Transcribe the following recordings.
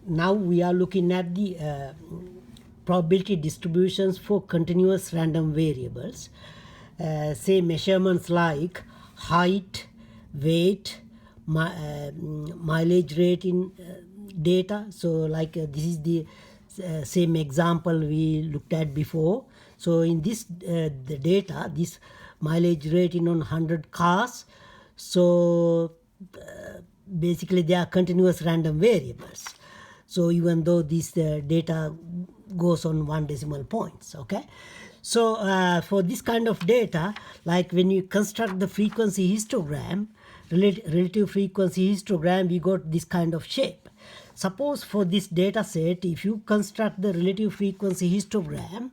now we are looking at the probability distributions for continuous random variables. Say measurements like height, weight, mileage rate in data. So like this is the same example we looked at before. So in this the data, this mileage rate in on 100 cars. So basically they are continuous random variables. So even though this data goes on 1 decimal points, okay. So for this kind of data, like when you construct the frequency histogram, relative frequency histogram, we got this kind of shape. Suppose for this data set, if you construct the relative frequency histogram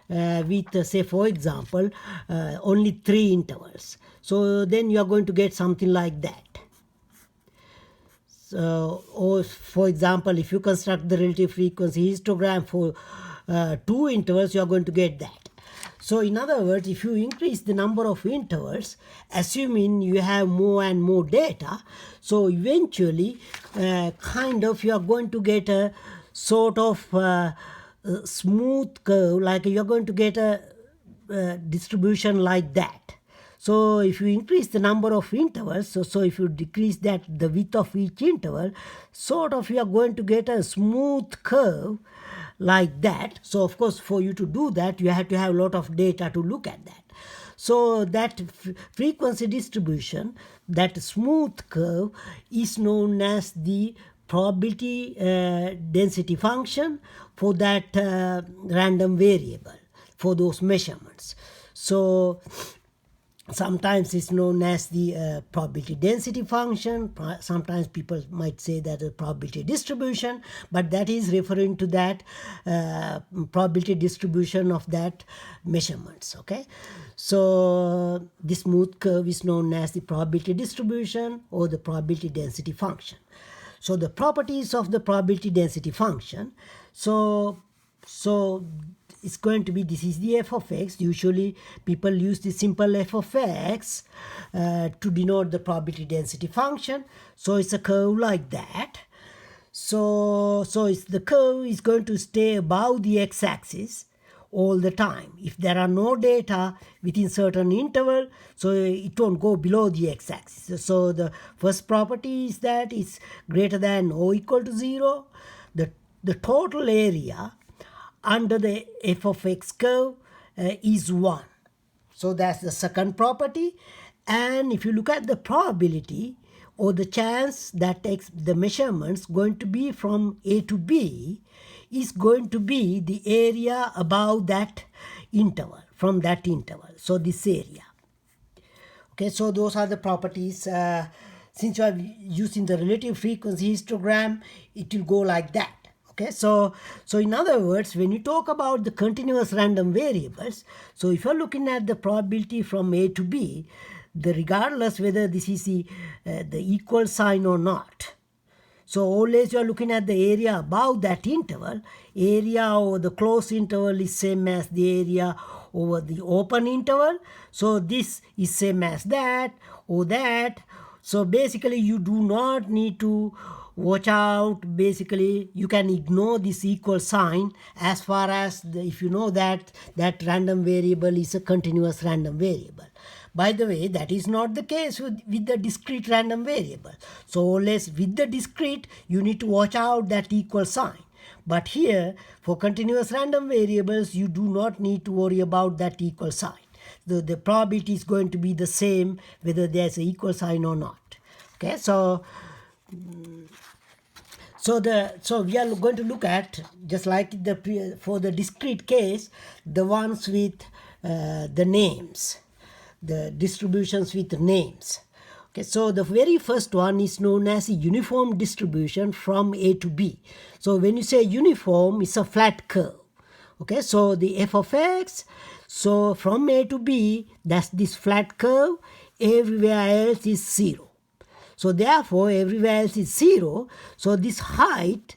with say for example only 3 intervals, so then you are going to get something like that. So, or for example, if you construct the relative frequency histogram for 2 intervals, you are going to get that. So in other words, if you increase the number of intervals, assuming you have more and more data, so eventually kind of you are going to get a sort of smooth curve, like you are going to get a distribution like that. So if you increase the number of intervals, so if you decrease that the width of each interval, sort of you are going to get a smooth curve like that. So of course for you to do that, you have to have a lot of data to look at that. So that frequency distribution, that smooth curve, is known as the probability density function for that random variable, for those measurements. So sometimes it's known as the probability density function. Sometimes people might say that a probability distribution, but that is referring to that probability distribution of that measurements, okay. So this smooth curve is known as the probability distribution or the probability density function. So the properties of the probability density function, so it's going to be, this is the f of x. Usually people use the simple f of x to denote the probability density function. So it's a curve like that. So it's the curve is going to stay above the x-axis all the time. If there are no data within certain interval, so it won't go below the x-axis. So the first property is that it's greater than or equal to 0. The total area under the f of x curve is 1. So that's the second property. And if you look at the probability or the chance that the measurements going to be from A to B is going to be the area above that interval, from that interval. So this area. Okay, so those are the properties. Since you are using the relative frequency histogram, it will go like that. Okay, so in other words, when you talk about the continuous random variables, so if you're looking at the probability from A to B, regardless whether this is the equal sign or not, so always you are looking at the area above that interval. Area over the closed interval is same as the area over the open interval. So this is same as that or that. So basically you do not need to watch out. Basically you can ignore this equal sign as far as if you know that random variable is a continuous random variable. By the way, that is not the case with the discrete random variable. So always with the discrete you need to watch out that equal sign. But here for continuous random variables you do not need to worry about that equal sign. The probability is going to be the same whether there's an equal sign or not. Okay, so we are going to look at, just like for the discrete case, the ones with the names, the distributions with names. Okay, so the very first one is known as a uniform distribution from A to B. So when you say uniform, it's a flat curve. Okay, so the f of x, so from A to B, that's this flat curve. Everywhere else is 0. So therefore, everywhere else is 0. So this height,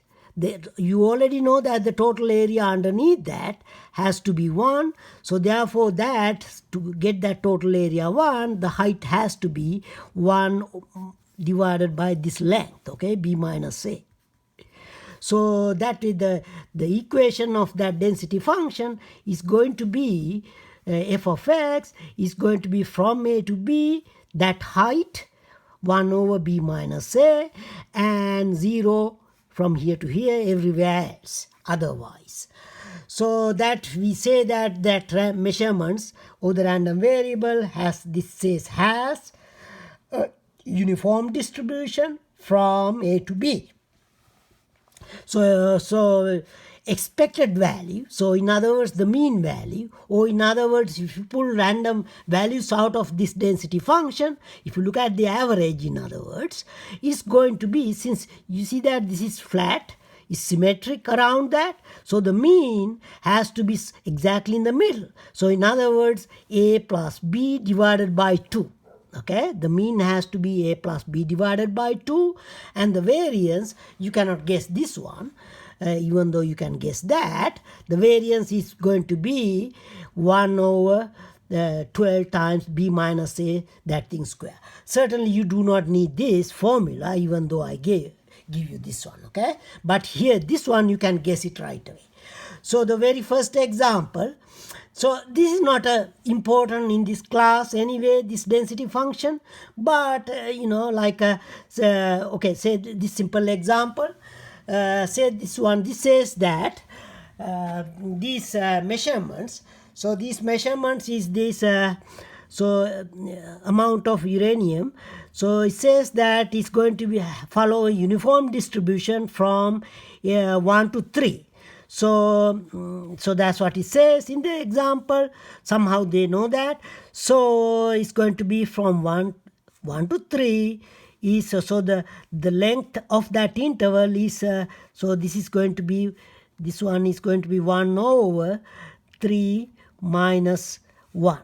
you already know that the total area underneath that has to be 1. So therefore, that to get that total area 1, the height has to be 1 divided by this length, okay, b minus a. So that is the equation of that density function is going to be f of x is going to be from a to b, that height 1 over b minus a, and 0 from here to here everywhere else otherwise. So that we say that measurements of the random variable has a uniform distribution from a to b. So expected value, so in other words the mean value, or in other words if you pull random values out of this density function, if you look at the average, in other words, is going to be, since you see that this is flat, is symmetric around that, so the mean has to be exactly in the middle. So in other words, a plus b divided by 2. Okay, the mean has to be a plus b divided by 2, and the variance, you cannot guess this one, even though you can guess that. The variance is going to be 1 over 12 times b minus a, that thing square. Certainly you do not need this formula, even though I give you this one, okay? But here, this one you can guess it right away. So the very first example, so this is not important in this class anyway, this density function, but okay, say this simple example, say this one, this says that these measurements, so these measurements is this amount of uranium. So it says that it's going to be follow a uniform distribution from 1 to 3. So that's what it says in the example. Somehow they know that. So it's going to be from 1 to 3 is so the length of that interval is so this is going to be, this one is going to be 1 over 3 minus 1.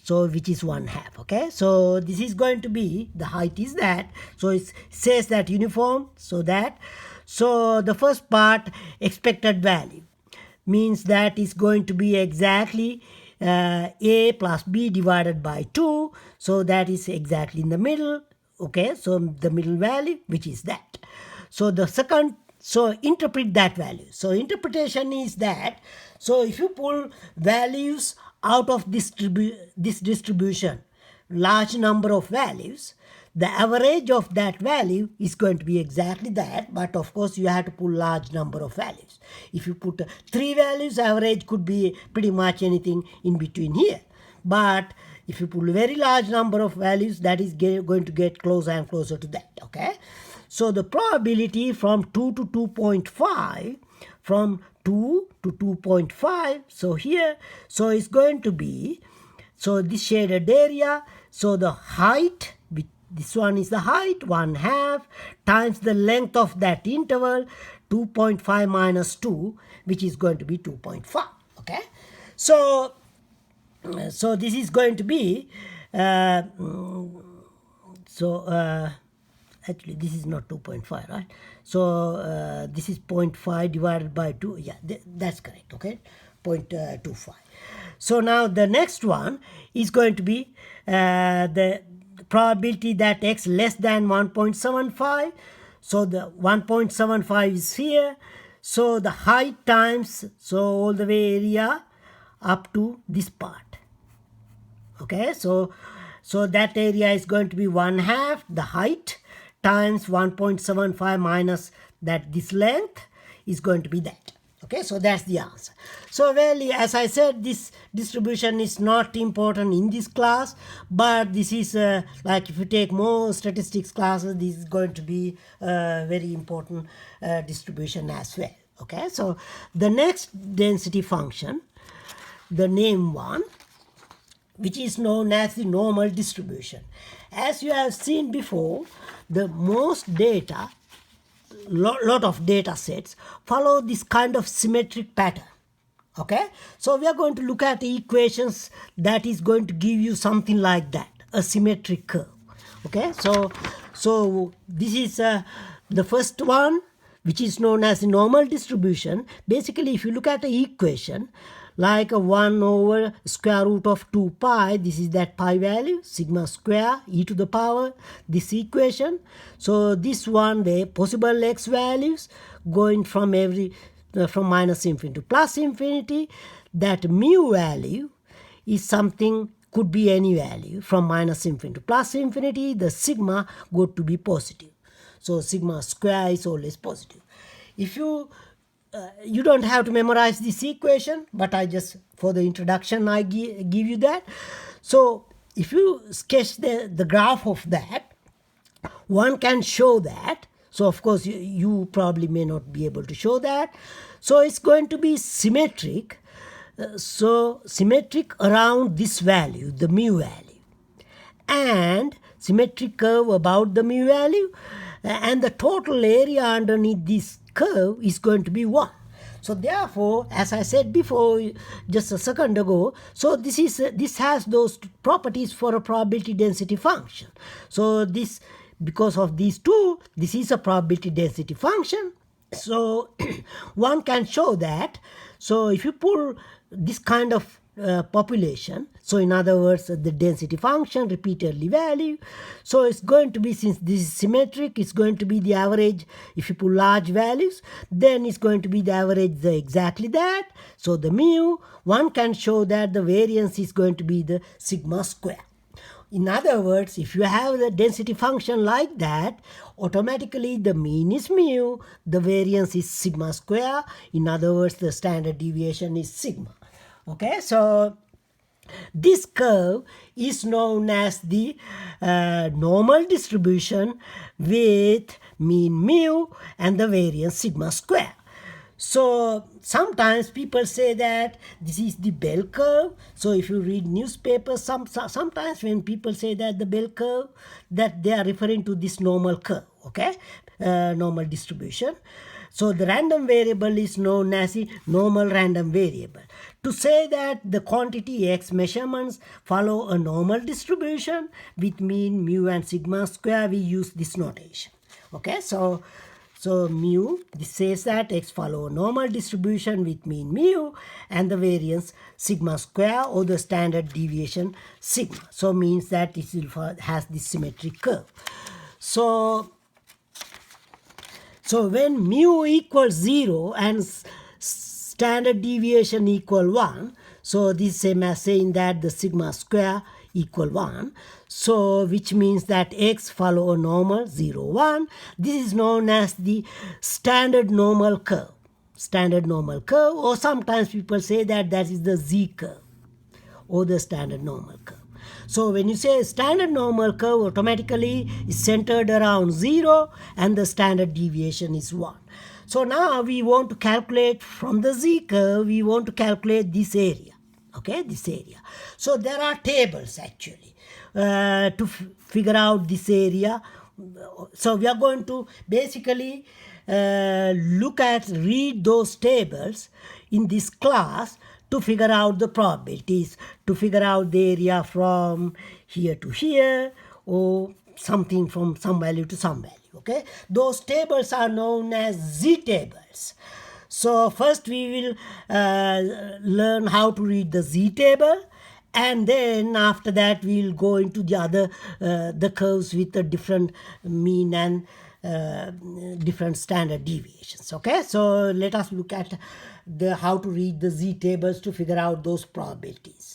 So which is 1/2, okay? So this is going to be, the height is that. So it says that uniform, so that. So the first part, expected value, means that is going to be exactly a plus b divided by 2. So that is exactly in the middle, okay? So the middle value, which is that. So the second, so interpret that value. So interpretation is that, so if you pull values out of this distribution, large number of values, the average of that value is going to be exactly that, but of course you have to pull large number of values. If you put 3 values, average could be pretty much anything in between here. But if you pull a very large number of values, that is going to get closer and closer to that, okay? So the probability from 2 to 2.5, from 2 to 2.5, so here, so it's going to be, so this shaded area, so the height, this one is the height, 1/2, times the length of that interval, 2.5 minus 2, which is going to be 2.5, okay? So this is going to be, actually this is not 2.5, right? So this is 0.5 divided by 2. Yeah, that's correct, okay? 0.25. So now the next one is going to be the probability that x less than 1.75. So the 1.75 is here. So the height times, so all the way area up to this part. Okay, so that area is going to be 1/2 the height times 1.75 minus that this length is going to be that. Okay, so that's the answer. So well, as I said, this distribution is not important in this class, but this is like if you take more statistics classes, this is going to be a very important distribution as well. Okay, so the next density function, the name one, which is known as the normal distribution. As you have seen before, the most data, lot of data sets follow this kind of symmetric pattern. Okay, so we are going to look at the equations that is going to give you something like that, a symmetric curve. Okay, so this is the first one, which is known as the normal distribution. Basically, if you look at the equation, like a 1 over square root of 2 pi. This is that pi value, sigma square e to the power, this equation. So this one, the possible x values going from from minus infinity to plus infinity. That mu value is something, could be any value from minus infinity to plus infinity. The sigma got to be positive. So sigma square is always positive. If you don't have to memorize this equation, but I just, for the introduction, I give you that. So if you sketch the graph of that, one can show that. So of course you probably may not be able to show that. So it's going to be symmetric. So symmetric around this value, the mu value, and symmetric curve about the mu value, and the total area underneath this curve is going to be 1. So therefore, as I said before just a second ago, so this has those properties for a probability density function. So this, because of these two, this is a probability density function. So one can show that. So if you pull this kind of population, so in other words, the density function repeatedly value, so it's going to be, since this is symmetric, it's going to be the average. If you pull large values, then it's going to be the average, exactly that. So the mu, one can show that the variance is going to be the sigma square. In other words, if you have the density function like that, automatically the mean is mu, the variance is sigma square. In other words, the standard deviation is sigma. Okay, so this curve is known as the normal distribution with mean mu and the variance sigma square. So sometimes people say that this is the bell curve. So if you read newspapers, sometimes when people say that the bell curve, that they are referring to this normal curve, okay, normal distribution. So the random variable is known as the normal random variable. To say that the quantity x measurements follow a normal distribution with mean, mu and sigma square, we use this notation. Okay, so mu, this says that x follow a normal distribution with mean mu and the variance sigma square, or the standard deviation sigma. So means that it has this symmetric curve. So when mu equals 0 and standard deviation equal 1, so this is same as saying that the sigma square equal 1. So which means that x follow a normal 0, 1. This is known as the standard normal curve. Standard normal curve, or sometimes people say that that is the z curve or the standard normal curve. So when you say standard normal curve, automatically is centered around 0 and the standard deviation is 1. So now we want to calculate from the z curve, we want to calculate this area. Okay, this area. So there are tables actually to figure out this area. So we are going to basically read those tables in this class to figure out the probabilities, to figure out the area from here to here, or something from some value to some value. Okay, those tables are known as z tables. So first we will learn how to read the z table, and then after that we will go into the other the curves with the different mean and different standard deviations. Okay, so let us look at how to read the z tables to figure out those probabilities.